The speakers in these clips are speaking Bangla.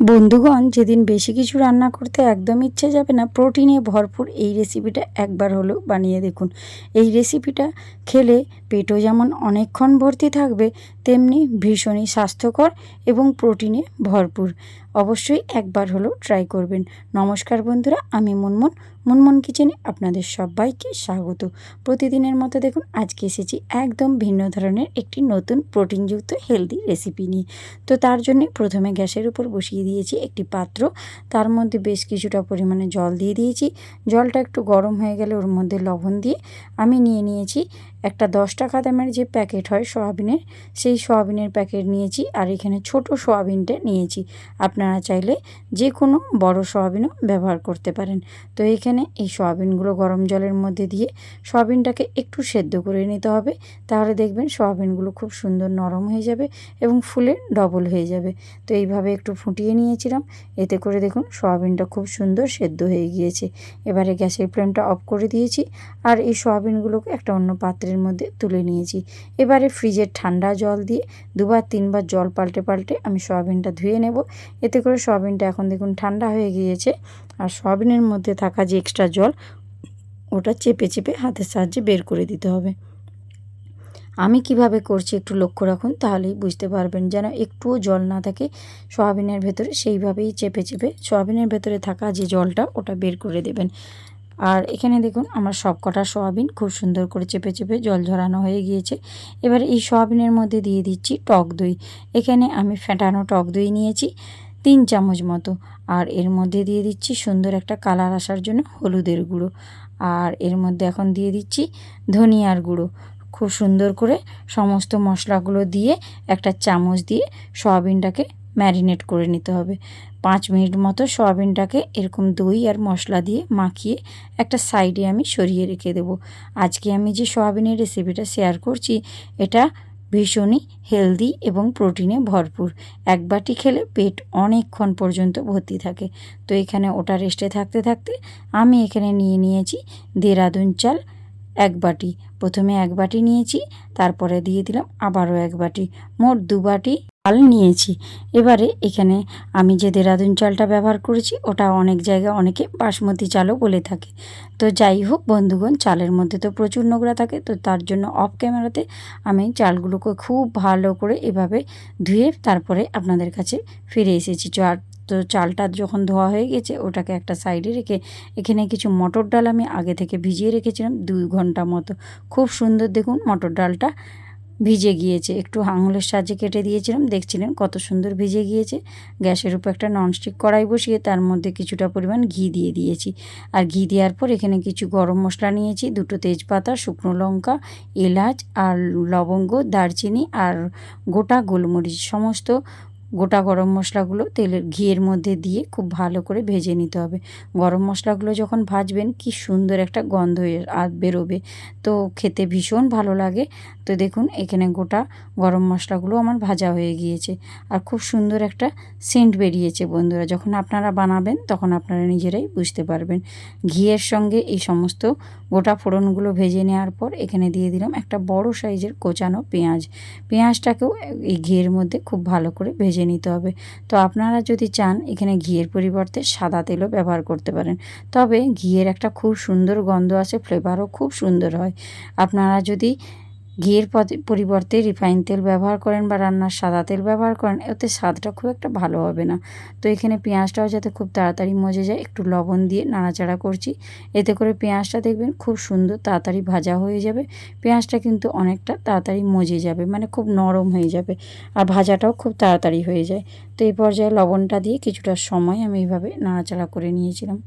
বন্ধুগণ, যেদিন বেশি কিছু রান্না করতে একদম ইচ্ছে যাবে না, প্রোটিনে ভরপুর এই রেসিপিটা একবার হলেও বানিয়ে দেখুন। এই রেসিপিটা খেলে পেটও যেমন অনেকক্ষণ ভর্তি থাকবে, তেমনি ভীষণই স্বাস্থ্যকর এবং প্রোটিনে ভরপুর। অবশ্যই একবার হলেও ট্রাই করবেন। নমস্কার বন্ধুরা, আমি মুনমুন কিচেনে আপনাদের সবাইকে স্বাগত। প্রতিদিনের মতো দেখুন আজকে এসেছি একদম ভিন্ন ধরনের একটি নতুন প্রোটিনযুক্ত হেলদি রেসিপি নিয়ে। তো তার জন্য প্রথমে গ্যাসের উপর বসিয়ে দিয়েছি একটি পাত্র, তার মধ্যে বেশ কিছুটা পরিমাণে জল দিয়ে দিয়েছি। জলটা একটু গরম হয়ে গেলে ওর মধ্যে লবণ দিয়ে আমি নিয়ে নিয়েছি একটা 10 টাকা দামের যে প্যাকেট হয় সয়াবিনের, সেই সয়াবিনের প্যাকেট নিয়েছি। আর এখানে ছোট সয়াবিনটা নিয়েছি, আপনারা চাইলে যে কোনো বড় সয়াবিনও ব্যবহার করতে পারেন। তো এখানে এই সয়াবিনগুলো গরম জলের মধ্যে দিয়ে সয়াবিনটাকে একটু সেদ্ধ করে নিতে হবে, তাহলে দেখবেন সয়াবিনগুলো খুব সুন্দর নরম হয়ে যাবে এবং ফুলে ডবল হয়ে যাবে। তো এইভাবে একটু ফুটিয়ে নিয়েছিলাম, এতে করে দেখুন সয়াবিনটা খুব সুন্দর সেদ্ধ হয়ে গিয়েছে। এবারে গ্যাসের ফ্লেমটা অফ করে দিয়েছি আর এই সয়াবিনগুলোকে একটা অন্য পাত্রের মধ্যে তুলে নিয়েছি। এবারে ফ্রিজের ঠান্ডা জল দিয়ে 2-3 বার জল পাল্টে পাল্টে আমি সয়াবিনটা ধুয়ে নেব। এতে করে সয়াবিনটা এখন দেখুন ঠান্ডা হয়ে গিয়েছে, আর সয়াবিনের মধ্যে থাকা যে এক্সট্রা জল ওটা চেপে চেপে হাতের সাহায্যে বের করে দিতে হবে। আমি কিভাবে করছি একটু লক্ষ্য রাখুন, তাহলেই বুঝতে পারবেন। যেন একটুও জল না থাকে সয়াবিনের ভেতরে, সেইভাবেই চেপে চেপে সয়াবিনের ভেতরে থাকা যে জলটা ওটা বের করে দেবেন। আর এখানে দেখুন আমার সব কটা সয়াবিন খুব সুন্দর করে চেপে চেপে জল ঝরানো হয়ে গিয়েছে। এবার এই সয়াবিনের মধ্যে দিয়ে দিচ্ছি টক দই। এখানে আমি ফেটানো টক দই নিয়েছি 3 চামচ মতো। আর এর মধ্যে দিয়ে দিচ্ছি সুন্দর একটা কালার আসার জন্য হলুদের গুঁড়ো। আর এর মধ্যে এখন দিয়ে দিচ্ছি ধনিয়ার গুঁড়ো। খুব সুন্দর করে সমস্ত মশলাগুলো দিয়ে একটা চামচ দিয়ে সয়াবিনটাকে ম্যারিনেট করে নিতে হবে। 5 মিনিট মতো সয়াবিনটাকে এরকম দই আর মশলা দিয়ে মাখিয়ে একটা সাইডে আমি সরিয়ে রেখে দেব। আজকে আমি যে সয়াবিনের রেসিপিটা শেয়ার করছি, এটা ভীষণই হেলদি এবং প্রোটিনে ভরপুর। এক বাটি খেলে পেট অনেকক্ষণ পর্যন্ত ভর্তি থাকে। তো এখানে ওটা রেস্টে থাকতে থাকতে আমি এখানে নিয়ে নিয়েছি দেরাদুন চাল 1 বাটি। প্রথমে 1 বাটি নিয়েছি, তারপরে দিয়ে দিলাম আবারও 1 বাটি, মোট 2 বাটি চাল নিয়েছি। এবারে এখানে আমি যে দেরাদুন চালটা ব্যবহার করেছি ওটা অনেক জায়গায় অনেকে বাসমতি চালও বলে থাকে। তো যাই হোক বন্ধুগণ, চালের মধ্যে তো প্রচুর নোংরা থাকে, তো তার জন্য অফ ক্যামেরাতে আমি চালগুলোকে খুব ভালো করে এভাবে ধুয়ে তারপরে আপনাদের কাছে ফিরে এসেছি। তো চালটা যখন ধোয়া হয়ে গেছে ওটাকে একটা সাইডে রেখে এখানে কিছু মটর ডাল আমি আগে থেকে ভিজিয়ে রেখেছিলাম 2 ঘন্টা মতো। খুব সুন্দর দেখুন মটর ডালটা ভিজে গিয়েছে, একটু আঙুলের সাহায্যে কেটে দিয়েছিলাম, দেখছিলেন কত সুন্দর ভিজে গিয়েছে। গ্যাসের উপর একটা ননস্টিক কড়াই বসিয়ে তার মধ্যে কিছুটা পরিমাণ ঘি দিয়ে দিয়েছি। আর ঘি দেওয়ার পর এখানে কিছু গরম মশলা নিয়েছি, 2টো তেজপাতা, শুকনো লঙ্কা, এলাচ আর লবঙ্গ, দারচিনি আর গোটা গোলমরিচ, সমস্ত গোটা গরম মশলাগুলো ঘিয়ের মধ্যে দিয়ে খুব ভালো করে ভেজে নিতে হবে। গরম মশলাগুলো যখন ভাজবেন কি সুন্দর একটা গন্ধ বেরোবে, তো খেতে ভীষণ ভালো লাগে। তো দেখুন এখানে গোটা গরম মশলাগুলো আমার ভাজা হয়ে গিয়েছে আর খুব সুন্দর একটা সেন্ট বেরিয়েছে। বন্ধুরা, যখন আপনারা বানাবেন তখন আপনারা নিজেরাই বুঝতে পারবেন। ঘিয়ের সঙ্গে এই সমস্ত গোটা ফোড়নগুলো ভেজে নেওয়ার পর এখানে দিয়ে দিলাম একটা বড় সাইজের কোচানো পেঁয়াজটাকেও এই ঘিয়ের মধ্যে খুব ভালো করে ভেজে নিতে হবে। তো আপনারা যদি চান এখানে ঘিয়ের পরিবর্তে সাদা তেলও ব্যবহার করতে পারেন, তবে ঘিয়ের একটা খুব সুন্দর গন্ধ আসে, ফ্লেভারও খুব সুন্দর হয়। আপনারা যদি ঘিয়ের পরিবর্তে রিফাইন তেল ব্যবহার করেন বা রান্নার সাদা তেল ব্যবহার করেন, এতে স্বাদটা খুব একটা ভালো হবে না। তো এখানে পেঁয়াজটাও যাতে খুব তাড়াতাড়ি মজে যায় একটু লবণ দিয়ে নাড়াচাড়া করছি, এতে করে পেঁয়াজটা দেখবেন খুব সুন্দর তাড়াতাড়ি ভাজা হয়ে যাবে। পেঁয়াজটা কিন্তু অনেকটা তাড়াতাড়ি মজে যাবে, মানে খুব নরম হয়ে যাবে, আর ভাজাটাও খুব তাড়াতাড়ি হয়ে যায়। তো এই পর্যায়ে লবণটা দিয়ে কিছুটা সময় আমি এইভাবে নাড়াচাড়া করে নিয়েছিলাম।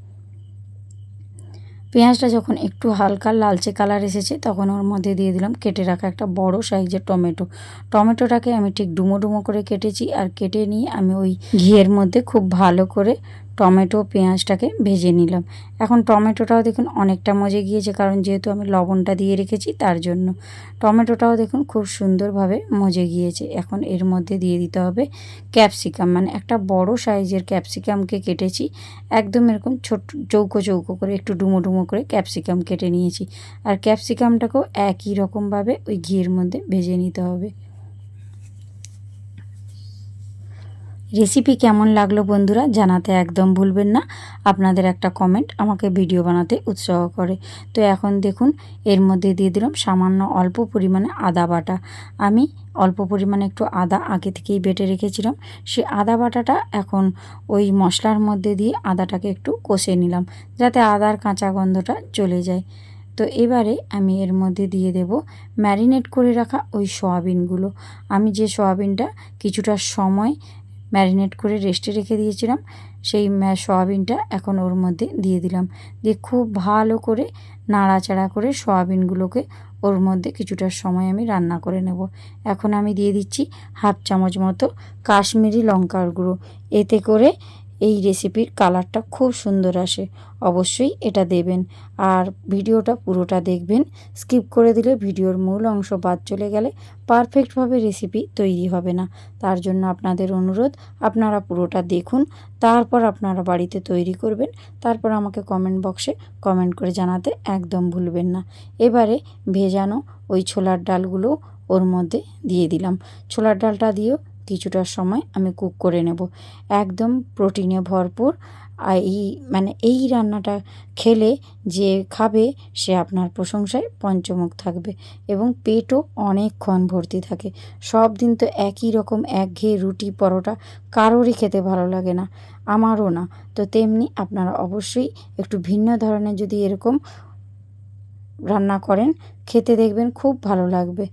পেঁয়াজটা যখন একটু হালকা লালচে কালার এসেছে তখন ওর মধ্যে দিয়ে দিলাম কেটে রাখা একটা বড় সাইজের টমেটোটাকে আমি ঠিক ডুমো ডুমো করে কেটেছি, আর কেটে নিয়ে আমি ওই ঘিয়ের মধ্যে খুব ভালো করে টমেটো পেঁয়াজটাকে ভেজে নিলাম। এখন টমেটোটাও দেখুন অনেকটা মজে গিয়েছে, কারণ যেহেতু আমি লবণটা দিয়ে রেখেছি তার জন্য। টমেটোটাও দেখুন খুব সুন্দরভাবে মজে গিয়েছে। এখন এর মধ্যে দিয়ে দিতে হবে ক্যাপসিকাম, মানে একটা বড় সাইজের ক্যাপসিকামকে কেটেছি একদম এরকম ছোট চৌকো চৌকো করে, একটু ডুমো ডুমো করে ক্যাপসিকাম কেটে নিয়েছি। আর ক্যাপসিকামটাকেও একই রকমভাবে ওই ঘিয়ের মধ্যে ভেজে নিতে হবে। রেসিপি কেমন লাগলো বন্ধুরা জানাতে একদম ভুলবেন না। আপনাদের একটা কমেন্ট আমাকে ভিডিও বানাতে উৎসাহ করে। তো এখন দেখুন এর মধ্যে দিয়ে দিলাম সামান্য অল্প পরিমাণে আদা বাটা। আমি অল্প পরিমাণে একটু আদা আগে থেকেই বেটে রেখেছিলাম। সেই আদা বাটাটা এখন ওই মশলার মধ্যে দিয়ে আদাটাকে একটু কষে নিলাম, যাতে আদার কাঁচা গন্ধটা চলে যায়। তো এবারে আমি এর মধ্যে দিয়ে দেব ম্যারিনেট করে রাখা ওই সয়াবিনগুলো। আমি যে সয়াবিনটা কিছুটা সময় ম্যারিনেট করে রেস্টে রেখে দিয়েছিলাম, সেই সয়াবিনটা এখন ওর মধ্যে দিয়ে দিলাম। দিয়ে খুব ভালো করে নাড়াচাড়া করে সয়াবিনগুলোকে ওর মধ্যে কিছুটা সময় আমি রান্না করে নেব। এখন আমি দিয়ে দিচ্ছি হাফ চামচ মতো কাশ্মীরি লঙ্কার গুঁড়ো। এতে করে এই রেসিপির কালারটা খুব সুন্দর আসে। অবশ্যই এটা দেবেন আর ভিডিওটা পুরোটা দেখবেন। স্কিপ করে দিলে ভিডিওর মূল অংশ বাদ চলে গেলে পারফেক্টভাবে রেসিপি তৈরি হবে না। তার জন্য আপনাদের অনুরোধ, আপনারা পুরোটা দেখুন, তারপর আপনারা বাড়িতে তৈরি করবেন। তারপর আমাকে কমেন্ট বক্সে কমেন্ট করে জানাতে একদম ভুলবেন না। এবারে ভেজানো ওই ছোলার ডালগুলো ওর মধ্যে দিয়ে দিলাম। ছোলার ডালটা দিয়েও কিছুটা সময় আমি কুক করে নেব। একদম প্রোটিনে ভরপুর। আর এই রান্নাটা খেলে যে খাবে সে আপনার প্রশংসায় পঞ্চমুখ থাকবে এবং পেটও অনেকক্ষণ ভর্তি থাকে। সব দিন তো একই রকম একঘেয়ে রুটি পরোটা কারোরই খেতে ভালো লাগে না, আমারও না। তো তেমনি আপনারা অবশ্যই একটু ভিন্ন ধরনের যদি এরকম রান্না করেন, খেতে দেখবেন খুব ভালো লাগবে।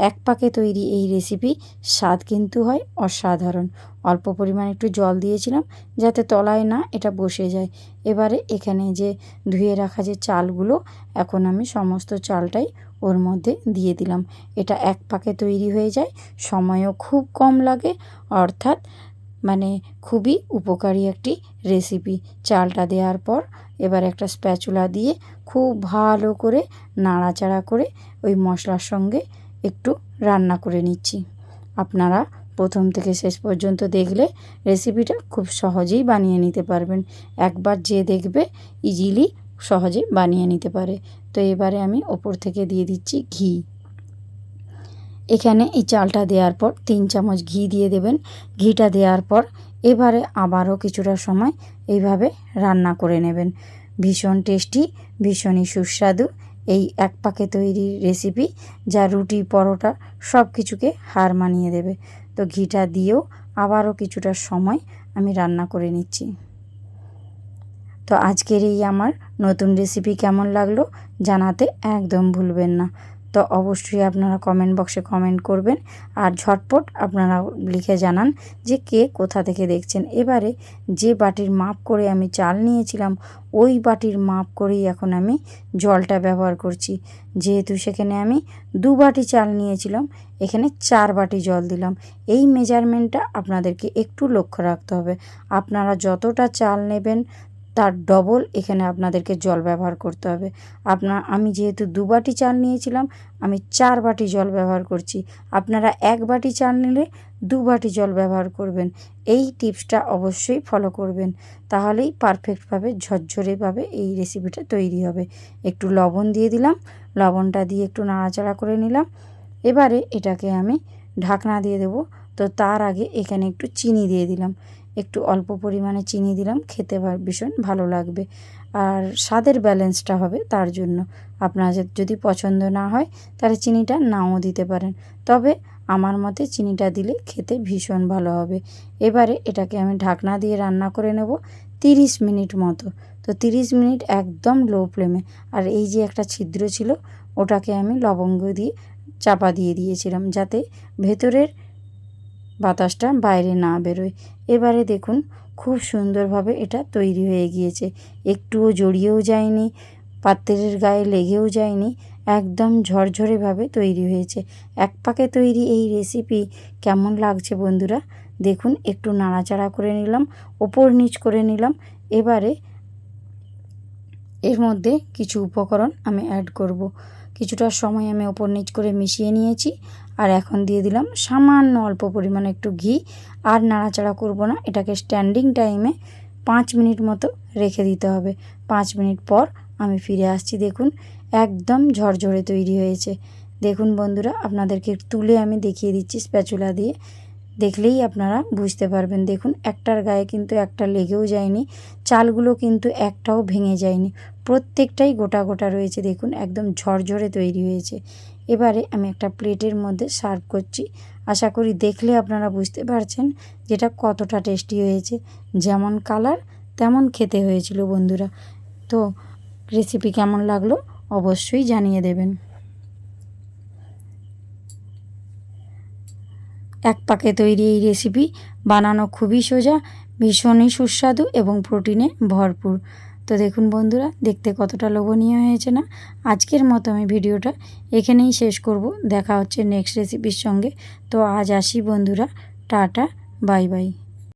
এক পাকে তৈরি এই রেসিপি স্বাদ কিন্তু হয় অসাধারণ। অল্প পরিমাণে একটু জল দিয়েছিলাম যাতে তলায় না এটা বসে যায়। এবারে এখানে যে ধুয়ে রাখা যে চালগুলো, এখন আমি সমস্ত চালটাই ওর মধ্যে দিয়ে দিলাম। এটা এক পাকে তৈরি হয়ে যায়, সময়ও খুব কম লাগে, অর্থাৎ খুবই উপকারী একটি রেসিপি। চালটা দেওয়ার পর এবার একটা স্প্যাচুলা দিয়ে খুব ভালো করে নাড়াচাড়া করে ওই মশলার সঙ্গে একটু রান্না করে নিচ্ছি। আপনারা প্রথম থেকে শেষ পর্যন্ত দেখলে রেসিপিটা খুব সহজেই বানিয়ে নিতে পারবেন। একবার যে দেখবে ইজিলি সহজে বানিয়ে নিতে পারে। তো এবারে আমি ওপর থেকে দিয়ে দিচ্ছি ঘি। এখানে এই চালটা দেওয়ার পর 3 চামচ ঘি দিয়ে দেবেন। ঘিটা দেওয়ার পর এবারে আবারও কিছুটা সময় এইভাবে রান্না করে নেবেন। ভীষণ টেস্টি, ভীষণই সুস্বাদু এই এক পাকে তৈরি রেসিপি, যা রুটি পরোটা সব কিছুকে হার মানিয়ে দেবে। তো ঘিটা দিয়েও আবারও কিছুটা সময় আমি রান্না করে নিচ্ছি। তো আজকের এই আমার নতুন রেসিপি কেমন লাগলো জানাতে একদম ভুলবেন না। তো অবশ্যই আপনারা কমেন্ট বক্সে কমেন্ট করবেন আর ঝটপট আপনারা লিখে জানান যে কে কোথা থেকে দেখছেন। এবারে যে বাটির মাপ করে আমি চাল নিয়েছিলাম, ওই বাটির মাপ করেই এখন আমি জলটা ব্যবহার করছি। যেহেতু সেখানে আমি 2 বাটি চাল নিয়েছিলাম, এখানে 4 বাটি জল দিলাম। এই মেজারমেন্টটা আপনাদেরকে একটু লক্ষ্য রাখতে হবে। আপনারা যতটা চাল নেবেন তার ডবল এখানে আপনাদেরকে জল ব্যবহার করতে হবে। আমি যেহেতু 2 বাটি চাল নিয়েছিলাম, আমি 4 বাটি জল ব্যবহার করছি। আপনারা 1 বাটি চাল নিলে 2 বাটি জল ব্যবহার করবেন। এই টিপসটা অবশ্যই ফলো করবেন, তাহলেই পারফেক্টভাবে ঝরঝরেভাবে এই রেসিপিটা তৈরি হবে। একটু লবণ দিয়ে দিলাম, লবণটা দিয়ে একটু নাড়াচাড়া করে নিলাম। এবারে এটাকে আমি ঢাকনা দিয়ে দেবো। তো তার আগে এখানে একটু চিনি দিয়ে দিলাম, একটু অল্প পরিমাণে চিনি দিলাম, খেতে ভীষণ ভালো লাগবে আর স্বাদের ব্যালেন্সটা হবে। তার জন্য আপনাদের যদি পছন্দ না হয় তাহলে চিনিটা নাও দিতে পারেন, তবে আমার মতে চিনিটা দিলে খেতে ভীষণ ভালো হবে। এবারে এটাকে আমি ঢাকনা দিয়ে রান্না করে নেব 30 মিনিট মতো। তো 30 মিনিট একদম লো ফ্লেমে। আর এই যে একটা ছিদ্র ছিল, ওটাকে আমি লবঙ্গ দিয়ে চাপা দিয়ে দিয়েছিলাম যাতে ভেতরের বাতাসটা বাইরে না বেরোয়। এবারে দেখুন খুব সুন্দরভাবে এটা তৈরি হয়ে গিয়েছে, একটুও জড়িয়েও যায়নি, পাত্রের গায়ে লেগেও যায়নি, একদম ঝরঝরেভাবে তৈরি হয়েছে। এক পাকে তৈরি এই রেসিপি কেমন লাগছে বন্ধুরা দেখুন। একটু নাড়াচাড়া করে নিলাম, ওপর নিচ করে নিলাম। এবারে এর মধ্যে কিছু উপকরণ আমি অ্যাড করব। কিছুটা সময় আমি ওপর নিচ করে মিশিয়ে নিয়েছি আর এখন দিয়ে দিলাম সামান্য অল্প পরিমাণে একটু ঘি। আর নাড়াচাড়া করব না, এটাকে স্ট্যান্ডিং টাইমে 5 মিনিট মতো রেখে দিতে হবে। 5 মিনিট পর আমি ফিরে আসছি। দেখুন একদম ঝরঝরে তৈরি হয়েছে। দেখুন বন্ধুরা, আপনাদেরকে তুলে আমি দেখিয়ে দিচ্ছি স্প্যাচুলা দিয়ে। দেখলেই আপনারা বুঝতে পারবেন। দেখুন একটার গায়ে কিন্তু একটা লেগেও যায়নি, চালগুলো কিন্তু একটাও ভেঙে যায়নি, প্রত্যেকটাই গোটা গোটা রয়েছে। দেখুন একদম ঝরঝরে তৈরি হয়েছে। এবারে আমি একটা প্লেটের মধ্যে সার্ভ করছি। আশা করি দেখলে আপনারা বুঝতে পারছেন যেটা কতটা টেস্টি হয়েছে। যেমন কালার তেমন খেতে হয়েছিল বন্ধুরা। তো রেসিপি কেমন লাগলো অবশ্যই জানিয়ে দেবেন। এক পাকে তৈরি এই রেসিপি বানানো খুবই সোজা, ভীষণই সুস্বাদু এবং প্রোটিনে ভরপুর। তো দেখুন বন্ধুরা, দেখতে কতটা লোভনীয় হয়েছে না? আজকের মতো আমি ভিডিওটা এখানেই শেষ করব। দেখা হচ্ছে নেক্সট রেসিপির সঙ্গে। তো আজ আসি বন্ধুরা, টাটা, বাই বাই।